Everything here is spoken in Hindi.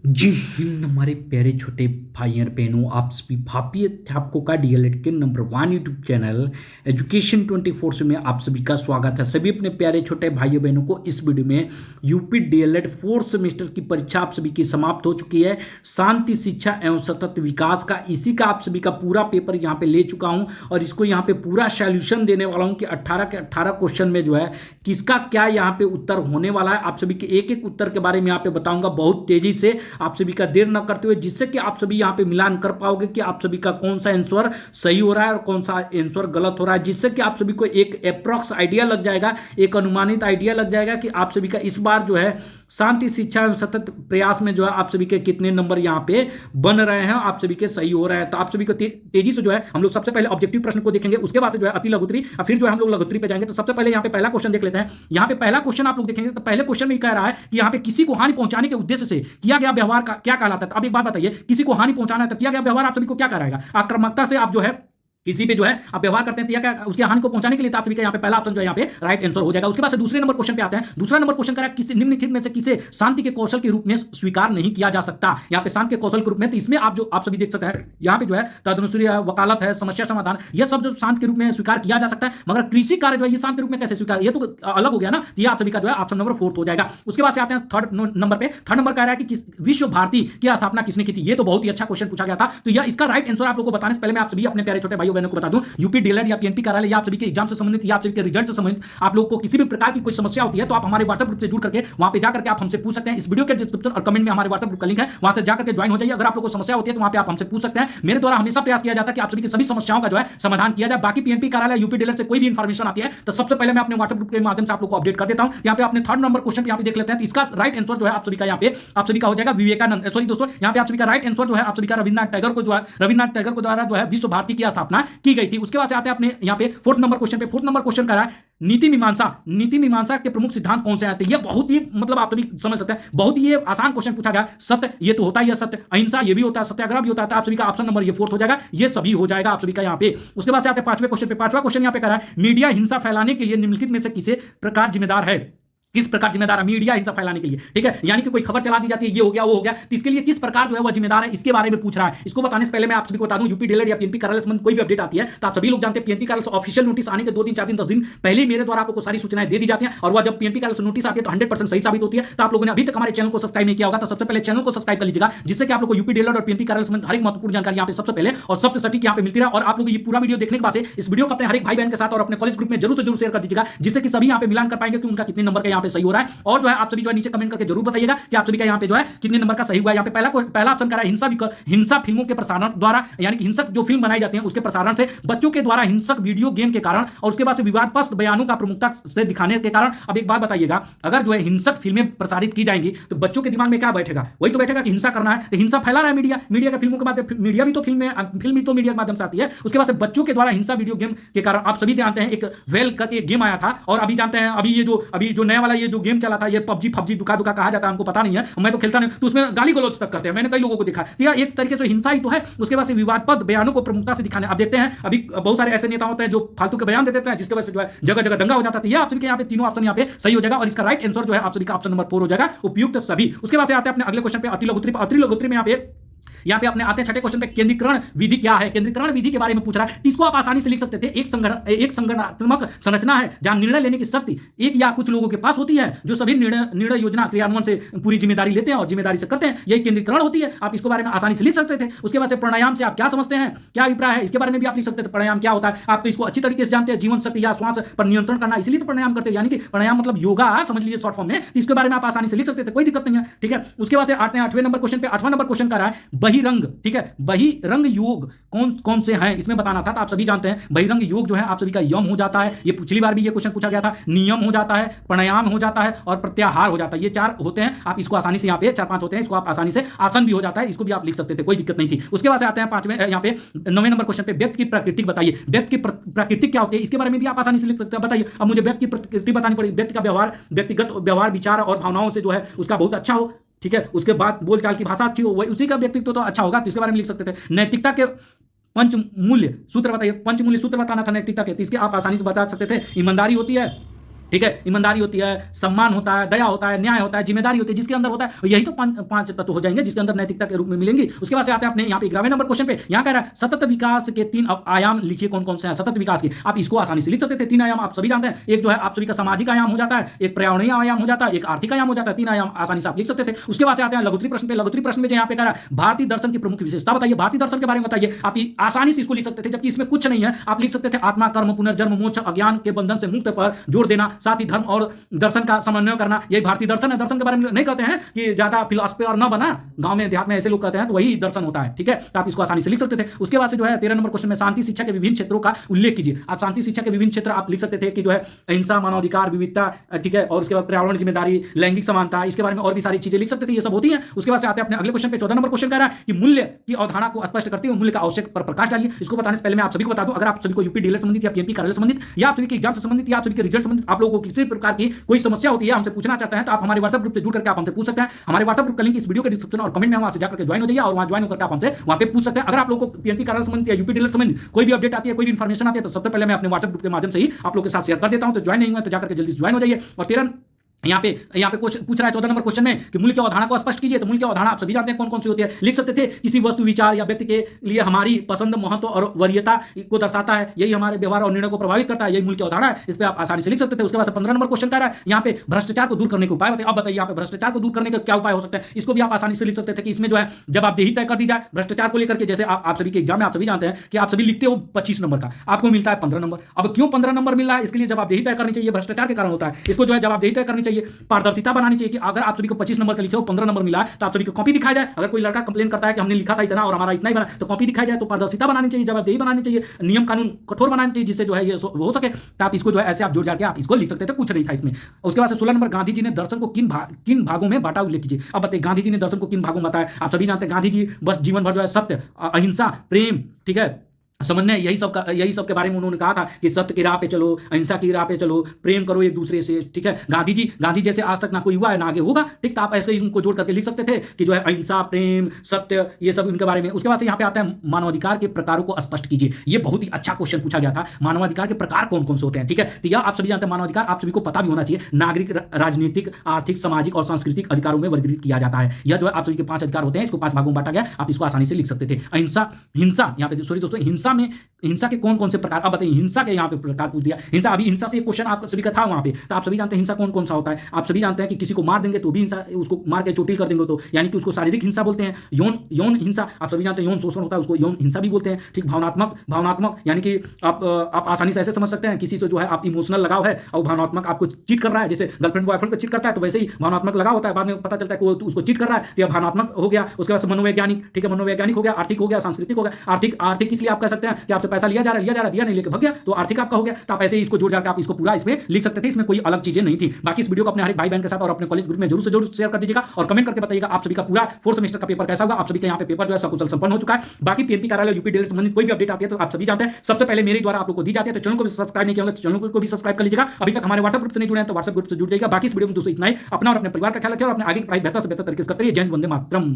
जी हिंद हमारे प्यारे छोटे भाई और बहनों, आप सभी भाभी अध्यापकों का डीएलएड के नंबर 1 यूट्यूब चैनल एजुकेशन 24 में आप सभी का स्वागत है। सभी अपने प्यारे छोटे भाइयों बहनों को इस वीडियो में यूपी डीएलएड 4th सेमेस्टर की परीक्षा आप सभी की समाप्त हो चुकी है। शांति, शिक्षा एवं सतत विकास का इसी का आप सभी का पूरा पेपर यहाँ पे ले चुका हूँ और इसको यहाँ पे पूरा सॉल्यूशन देने वाला हूँ कि 18 के 18 क्वेश्चन में जो है किसका क्या यहाँ पे उत्तर होने वाला है। आप सभी के एक एक उत्तर के बारे में यहाँ पे बताऊंगा बहुत तेजी से, आप सभी का देर न करते हुए, जिससे कि आप सभी यहां पे मिलान कर पाओगे कि आप सभी का कौन सा आंसर सही हो रहा है और कौन सा आंसर गलत हो रहा है, जिससे कि आप सभी को एक अप्रॉक्स आइडिया लग जाएगा, एक अनुमानित आइडिया लग जाएगा कि आप सभी का इस बार जो है शांति, शिक्षा एवं सतत प्रयास में जो है आप सभी के कितने नंबर यहाँ पे बन रहे हैं, आप सभी के सही हो रहे हैं। तो आप सभी को तेजी से जो है हम लोग सबसे पहले ऑब्जेक्टिव प्रश्न को देखेंगे, उसके बाद से जो है अति लघुत्री और फिर जो है हम लोग लघुत्री पे जाएंगे। तो सबसे पहले यहाँ पे पहला क्वेश्चन देख लेते हैं। यहाँ पे पहला क्वेश्चन आप लोग देखेंगे तो पहले क्वेश्चन में कह रहा है कि यहाँ पे किसी को हानि पहुंचाने के उद्देश्य से किया गया व्यवहार का क्या कहलाता है। अब एक बात बताइए, किसी को हानि पहुंचाना है तो किया गया व्यवहार आप सभी को क्या कराएगा? आक्रामकता से आप जो है किसी पे जो है आप व्यवहार करते हैं तो क्या उसकी हानि को पहुंचाने के लिए, तो आप सभी का यहाँ पे पहला ऑप्शन जो है यहाँ पे राइट आंसर हो जाएगा। उसके बाद से दूसरे नंबर क्वेश्चन पे आते हैं। दूसरा नंबर क्वेश्चन करा किसी निम्नलिखित में से किसे शांति के कौशल के रूप में स्वीकार नहीं किया जा सकता। यहाँ पे शांति के कौशल के रूप में, तो इसमें आप जो आप सभी देख सकते हैं यहाँ पे जो है तदनुसारी है, वकालत है, समस्या समाधान, यह सब जो शांति के रूप में स्वीकार किया जा सकता है, मगर कृषि कार्य जो है ये शांति के रूप में कैसे स्वीकार, ये तो अलग हो गया ना। ये आप सभी का जो है ऑप्शन नंबर 4 हो जाएगा। उसके बाद से आते हैं थर्ड नंबर पे। थर्ड नंबर कह रहा है कि विश्व भारती की स्थापना किसने की थी। ये तो बहुत ही अच्छा क्वेश्चन पूछा गया था। तो यह इसका राइट आंसर आप लोगों को बताने से पहले मैं आप सभी अपने प्यारे छोटे भाइयों बहनों को बता दूं, यूपी डीएलएड या पीएनपी कार्यालय या आप सभी के एग्जाम से संबंधित या आप सभी के रिजल्ट से संबंधित आप लोगों को किसी भी प्रकार की कोई समस्या होती है तो आप हमारे व्हाट्सएप ग्रुप से जुड़ करके वहां पे जाकर के आप हमसे पूछ सकते हैं। इस वीडियो के डिस्क्रिप्शन और कमेंट में हमारे व्हाट्सएप ग्रुप का लिंक है, वहां से जाकर के ज्वाइन हो जाइए। अगर आप लोगों को समस्या होती है तो वहां पे आप हमसे पूछ सकते हैं। मेरे द्वारा हमेशा प्रयास किया जाता है कि आप सभी की सभी समस्याओं का जो है समाधान किया जाए। बाकी पीएनपी कार्यालय, यूपी डीएलएड से कोई भी इंफॉर्मेशन आती है तो सबसे पहले मैं अपने व्हाट्सएप ग्रुप के माध्यम से आप लोग को अपडेट कर देता हूं। यहाँ पे अपने थर्ड नंबर क्वेश्चन पे यहाँ पे देख लेते हैं। इसका राइट आंसर जो है आप सभी का यहाँ पे आप सभी का हो जाएगा विवेकानंद, सॉरी दोस्तों, यहाँ पे आप सभी का राइट आंसर जो है आप सभी का रविन्द्रनाथ टैगोर को जो है रविन्द्रनाथ टैगोर को द्वारा जो है विश्व भारती की स्थापना की गई थी। उसके बाद से आते हैं अपने यहाँ पे फोर्थ नंबर क्वेश्चन पे। फोर्थ नंबर क्वेश्चन कर रहा है नीति मीमांसा के प्रमुख सिद्धांत कौन से हैं। ये बहुत ही मतलब आप सभी समझ सकते हैं, बहुत ही ये आसान क्वेश्चन पूछा गया। सत्य, ये तो होता ही है सत्य, अहिंसा ये भी होता है, सत्याग्रह भी होता है। तो आप सभी का ऑप्शन नंबर ये 4 हो जाएगा, ये सभी हो जाएगा आप सभी का यहाँ पे। उसके बाद से आते हैं पांचवें क्वेश्चन पे। पांचवा क्वेश्चन यहाँ पे कर रहा है मीडिया हिंसा फैलाने के लिए निम्नलिखित में से किसे प्रकार जिम्मेदार है। किस प्रकार जिम्मेदार है मीडिया हिंसा फैलाने के लिए, ठीक है, यानी कि कोई खबर चला दी जाती है, ये हो गया वो हो गया, तो इसके लिए किस प्रकार जो है वह जिम्मेदार है, इसके बारे में पूछ रहा है। इसको बताने से पहले मैं आप सभी को बता दूं, यूपी डीएलएड या पीएनपी कार्यालय संबंध कोई भी अपडेट आती है तो आप सभी लोग जानते हैं पीएनपी कार्यालय से ऑफिशियल नोटिस आने के 2 दिन 4 दिन 10 दिन पहले मेरे द्वारा आपको सारी सूचनाएं दे दी जाती हैं और वह जब पीएनपी कार्यालय से नोटिस आती है तो 100% सही साबित होती है। तो आप लोगों ने अभी तक हमारे चैनल को सब्सक्राइब नहीं किया होगा तो सबसे पहले चैनल को सब्सक्राइब कर लीजिएगा, जिससे कि आप लोग को यूपी डीएलएड और पीएनपी कार्यालय संबंध हर एक महत्वपूर्ण जानकारी यहाँ पे सबसे पहले और सबसे सटीक यहाँ पे मिलती रहे। और आप लोग ये पूरा वीडियो देखने के बाद इस वीडियो को अपने हर एक भाई बहन के साथ और अपने कॉलेज ग्रुप में जरूर से जरूर शेयर कर दीजिएगा, जिससे कि सभी यहाँ पे मिलान कर पाएंगे कि उनका कितने नंबर का यहाँ पे सही हो रहा है। और जो है आप सभी जो है नीचे कमेंट करके जरूर बताइएगा कि आप सभी का यहाँ पे जो है कितने नंबर का सही हुआ है। यहाँ पे पहला ऑप्शन करा है हिंसा फिल्मों के प्रसारण द्वारा, यानी कि हिंसक जो फिल्म बनाई जाती है उसके प्रसारण से, बच्चों के द्वारा हिंसक वीडियो गेम के कारण और उसके बाद से विवादास्पद बयानों का प्रमुखता से दिखाने के कारण। अब एक बात बताइएगा, अगर जो है हिंसक फिल्में प्रसारित की जाएंगी तो बच्चों के दिमाग में क्या बैठेगा? वही तो बैठेगा कि हिंसा करना है, तो हिंसा फैला रहा है मीडिया के फिल्मों के माध्यम, मीडिया भी तो फिल्म भी तो मीडिया के माध्यम से आती है। उसके बाद से बच्चों के द्वारा हिंसा वीडियो गेम के कारण आप सभी जानते हैं एक वेल करके गेम आया था, और अभी जानते हैं अभी जो नया वाला ये जो गेम चला था ये पबजी दुका कहा जाता है, हमको पता नहीं है, मैं तो खेलता नहीं, तो उसमें गाली गलौज तक करते हैं, मैंने कई लोगों को देखा। तो एक तरीके से हिंसा ही तो है। उसके बाद से विवादास्पद बयानों को प्रमुखता से दिखाने, अब देखते हैं अभी बहुत सारे ऐसे नेता होते हैं जो फालतू के बयान दे देते हैं, जिसके वजह से जो है जगह जगह दंगा हो जाता है। ये आप सभी के यहाँ पे तीनों ऑप्शन यहाँ पे सही हो जाएगा और इसका राइट आंसर जो है आप सभी का ऑप्शन नंबर 4 हो जाएगा, उपयुक्त सभी। उसके बाद से आते हैं अपने अगले क्वेश्चन पे, अति लघुत्री में यहाँ पे अपने आते हैं छठे क्वेश्चन पे, केंद्रीकरण विधि क्या है। केंद्रीकरण विधि के बारे में पूछ रहा है, इसको आप आसानी से लिख सकते थे, एक संगठनात्मक संरचना है जहां निर्णय लेने की शक्ति एक या कुछ लोगों के पास होती है जो सभी निर्णय योजना क्रियान्वयन से पूरी जिम्मेदारी लेते हैं और जिम्मेदारी से करते हैं, यही केंद्रीकरण होती है। आप इसके बारे में आसानी से लिख सकते थे। उसके बाद से प्राणायाम से आप क्या समझते हैं, क्या अभिप्राय है, इसके बारे में भी आप लिख सकते थे। प्राणायाम क्या होता है, आप तो इसको अच्छी तरीके से जानते हैं, जीवन शक्ति या श्वास पर नियंत्रण करना, इसलिए तो प्राणायाम करते हैं, यानी कि प्राणायाम मतलब योगा समझ लीजिए शॉर्ट फॉर्म में। इसके बारे में आप आसानी से लिख सकते थे, कोई दिक्कत नहीं है, ठीक है। उसके बाद से आते हैं 8वें नंबर क्वेश्चन पे। 8वां नंबर क्वेश्चन कर रहा है बहिरंग, ठीक है, बहिरंग योग कौन कौन से हैं इसमें बताना था। तो आप सभी जानते हैं बहिरंग योग जो है आप सभी का यम हो जाता है, ये पिछली बार भी ये क्वेश्चन पूछा गया था, नियम हो जाता है, प्राणायाम हो जाता है और प्रत्याहार हो जाता है। ये 4 होते हैं, आप इसको आसानी से यहाँ पे 4-5 होते हैं, इसको आप आसानी से आसन भी हो जाता है, इसको भी आप लिख सकते थे, कोई दिक्कत नहीं थी। उसके बाद से आते हैं 5वें यहाँ पे 9वें नंबर क्वेश्चन पे, व्यक्ति की प्रकृति बताइए। व्यक्ति की प्रकृति क्या होती है, इसके बारे में भी आप आसानी से लिख सकते हैं, बताइए। अब मुझे व्यक्ति की प्रकृति बतानी पड़ेगी, व्यक्ति का व्यवहार, व्यक्तिगत व्यवहार विचार और भावनाओं से जो है उसका बहुत अच्छा हो, ठीक है, उसके बाद बोलचाल की भाषा अच्छी हो, वही उसी का व्यक्तित्व तो अच्छा होगा, तो इसके बारे में लिख सकते थे। नैतिकता के पंच मूल्य सूत्र बताइए, पंच मूल्य सूत्र बताना था नैतिकता के, तो इसके आप आसानी से बता सकते थे। ईमानदारी होती है, ठीक है, ईमानदारी होती है, सम्मान होता है, दया होता है, न्याय होता है, जिम्मेदारी होती है, जिसके अंदर होता है यही तो पांच तत्व हो जाएंगे जिसके अंदर नैतिकता के रूप में मिलेंगी। उसके बाद से आते हैं अपने यहाँ पे 11वें नंबर क्वेश्चन पे। यहाँ कह रहा है सतत विकास के 3 आयाम लिखिए कौन कौन से हैं सतत विकास के। आप इसको आसानी से लिख सकते थे। 3 आयाम आप सभी जानते हैं, एक जो है आप सभी का सामाजिक आयाम हो जाता है, एक पर्यावरणीय आयाम हो जाता है, एक आर्थिक आयाम हो जाता है। 3 आयाम आसानी से आप लिख सकते थे। उसके बाद से आते हैं लघुत्तरी प्रश्न पे। लघुत्तरी प्रश्न में जो यहाँ पे कह रहा है भारतीय दर्शन की प्रमुख विशेषता बताइए, भारतीय दर्शन के बारे में बताइए। आप आसानी से इसको लिख सकते थे, जबकि इसमें कुछ नहीं है। आप लिख सकते थे आत्मा, कर्म, पुनर्जन्म, मोक्ष, अज्ञान के बंधन से मुक्त पर जोर देना, साथ ही धर्म और दर्शन का समन्वय करना। यही भारतीय दर्शन है। दर्शन के बारे में नहीं कहते हैं कि ज्यादा फिलोसफर ना बना, गांव में देहात में ऐसे लोग कहते हैं, तो वही दर्शन होता है। ठीक है, तो आप इसको आसानी से लिख सकते थे। उसके बाद से जो है 13 नंबर क्वेश्चन में शांति शिक्षा के विभिन्न क्षेत्रों का उल्लेख कीजिए। आप शांति शिक्षा के विभिन्न क्षेत्र आप लिख सकते थे कि जो है अहिंसा, मानवाधिकार, विविधता, ठीक है, और उसके बाद पर्यावरण जिम्मेदारी, लैंगिक समानता, इसके बारे में और भी सारी चीजें लिख सकते थे। ये सब होती है। उसके बाद से आते हैं अपने अगले क्वेश्चन पे। 14 नंबर क्वेश्चन कह रहा है कि मूल्य की अवधारणा को स्पष्ट करते हुए मूल्य का आवश्यक पर प्रकाश डालिए। इसको बताने से पहले मैं आप सभी को बता दूं, अगर आप सभी को यूपी डीएलएड संबंधित या पीएमपी कार्यालय संबंधित या आप सभी के एग्जाम से संबंधित या आप सभी के रिजल्ट संबंधित आप लोगों को किसी प्रकार की कोई समस्या होती है, हमसे पूछना चाहते हैं, तो आप हमारे व्हाट्सएप ग्रुप से जुड़ करके आप हमसे पूछ सकते हैं। हमारे व्हाट्सएप ग्रुप का लिंक इस वीडियो के डिस्क्रिप्शन और कमेंट में वहां से जाकर के ज्वाइन हो जाइए और वहां ज्वाइन होकर आप हमसे वहां पे पूछ सकते हैं। अगर आप लोगों को पीएमपी कार्यालय संबंधित या यूपी डीएलएड संबंधित कोई भी अपडेट आती है, कोई भी इंफॉर्मेशन आती है, तो सबसे पहले मैं अपने व्हाट्सएप ग्रुप के माध्यम से ही आप लोगों के साथ शेयर कर देता हूं। तो ज्वाइन नहीं हुआ तो जाकर के जल्दी ज्वाइन हो जाइए। और 13 यहाँ पे पूछ रहा है 14 नंबर क्वेश्चन में कि मूल्य की अवधारणा को स्पष्ट कीजिए। तो मूल्य की अवधारणा आप सभी जानते हैं कौन कौन सी होती है। लिख सकते थे किसी वस्तु, विचार या व्यक्ति के लिए हमारी पसंद, महत्व और वरीयता को दर्शाता है, यही हमारे व्यवहार और निर्णय को प्रभावित करता है, यही मूल्य की अवधारणा है। इस पर आप आसानी से लिख सकते थे। उसके बाद 15 नंबर क्वेश्चन कह रहा है यहाँ पे भ्रष्टाचार को दूर करने के उपाय बताइए। अब बताइए यहाँ पे भ्रष्टाचार को दूर करने का क्या उपाय हो सकता है। इसको भी आप आसानी से लिख सकते थे कि इसमें जो है जवाबदेही तय कर दी जाए भ्रष्टाचार को लेकर के। जैसे आप सभी के एग्जाम में आप सभी जानते हैं कि आप सभी लिखते हो 25 नंबर का, आपको मिलता है 15 नंबर। अब क्यों 15 नंबर मिल रहा है, इसके लिए जवाबदेही तय करनी चाहिए, भ्रष्टाचार के कारण होता है। इसको जो है जवाबदेही तय करनी चाहिए, पारदर्शिता बनानी चाहिए कि अगर आप सभी को 25 नंबर का लिखे हो 15 नंबर मिला है तो आप सभी को कॉपी दिखाया जाए। अगर कोई लड़का कंप्लेन करता है कि हमने लिखा था इतना और हमारा इतना ही बना, तो कॉपी दिखाया जाए। तो पारदर्शिता बनानी चाहिए, जवाबदेही बनानी चाहिए, नियम कानून कठोर बनानी चाहिए, जिससे जो है ये हो सके। तो आप इसको जो है ऐसे आप जोड़ जाके आप इसको लिख सकते थे, कुछ नहीं था इसमें। उसके बाद 16 नंबर गांधी जी ने दर्शन को किन भागों में बांटा, उल्लेख कीजिए। अब बताइए गांधी जी ने दर्शन को किन भागों में बताया। आप सभी जानते हैं गांधी जी बस जीवन भर जो है सत्य, अहिंसा, प्रेम, ठीक है, समन्वय, यही सब के बारे में उन्होंने कहा था कि सत्य की राह पे चलो, अहिंसा की राह पे चलो, प्रेम करो एक दूसरे से। ठीक है, गांधी जैसे आज तक ना कोई हुआ है ना आगे होगा। ठीक, तो आप ऐसे ही उनको जोड़ करके लिख सकते थे कि जो है अहिंसा, प्रेम, सत्य, ये सब इनके बारे में। उसके बाद से यहाँ पे आता है मानवाधिकार के प्रकारों को स्पष्ट कीजिए। ये बहुत ही अच्छा क्वेश्चन पूछा गया था, मानवाधिकार के प्रकार कौन कौन से होते हैं। ठीक है, तो यह आप सभी जानते हैं मानवाधिकार आप सभी को पता भी होना चाहिए। नागरिक, राजनीतिक, आर्थिक, सामाजिक और सांस्कृतिक अधिकारों में वर्गीकृत किया जाता है। यह जो है आप सभी के 5 अधिकार होते हैं, इसको 5 भागों में बांटा गया। आप इसको आसानी से लिख सकते थे। अहिंसा, हिंसा, यहाँ पे सॉरी दोस्तों, हिंसा के कौन कौन से प्रकार। अब बताइए हिंसा के यहाँ पे प्रकार पूछ दिया। हिंसा, अभी हिंसा से एक क्वेश्चन आप सभी का था वहां पे, तो आप सभी जानते हैं हिंसा कौन कौन सा होता है। आप सभी जानते हैं कि किसी को मार देंगे तो भी हिंसा, उसको मार के चोटिल कर देंगे तो यानी कि उसको शारीरिक हिंसा बोलते हैं। यौन हिंसा आप सभी जानते हैं, यौन शोषण होता है उसको यौन हिंसा भी बोलते हैं। ठीक, भावनात्मक यानी कि आप आसानी से ऐसे समझ सकते हैं किसी से जो है आप इमोशनल लगाव है और भावनात्मक आपको चीट कर रहा है, जैसे गर्लफ्रेंड बॉयफ्रेंड को चीट करता है तो वैसे ही भावनात्मक लगाव होता है। बाद में पता चलता है कि वो उसको चीट कर रहा है, तो यह भावनात्मक हो गया। उसके बाद मनोवैज्ञानिक, ठीक है, मनोवैज्ञानिक हो गया, आर्थिक हो गया, सांस्कृतिक हो गया। आर्थिक इसलिए आप कह सकते हैं कि आपसे पैसा लिया जा रहा है, दिया नहीं, लेके भाग गया, तो आर्थिक आपका हो गया। तो आप ऐसे ही इसको जोड़ जाकर आप इसको पूरा इसमें लिख सकते थे, इसमें कोई अलग चीजें नहीं थी। बाकी इस वीडियो को अपने हर एक भाई बहन के साथ और अपने कॉलेज ग्रुप में जरूर से जरूर शेयर कर दीजिएगा और कमेंट करके बताइएगा आप सभी का पूरा 4th सेमेस्टर का पेपर कैसा होगा। आप सभी के यहाँ पे पेपर जो है सकुशल संपन्न हो चुका है। बाकी पीएमपी कार्यालय, यूपी डीएलएड संबंधित कोई भी अपडेट आती है तो आप सभी जानते हैं सबसे पहले मेरे द्वारा आप लोग को दी जाती है। तो चैनल को भी सब्सक्राइब नहीं किया होगा तो चैनल को भी सब्सक्राइब कर लीजिएगा। अभी तक हमारे व्हाट्सएप ग्रुप से नहीं जुड़े हैं तो व्हाट्सएप ग्रुप से जुड़ जाइएगा। बाकी इस वीडियो में दोस्तों इतना ही। अपना और अपने परिवार का ख्याल रखें और अपने आगे की पढ़ाई बेहतर से बेहतर तरीके से करते रहिए। जय हिंद, वंदे मातरम।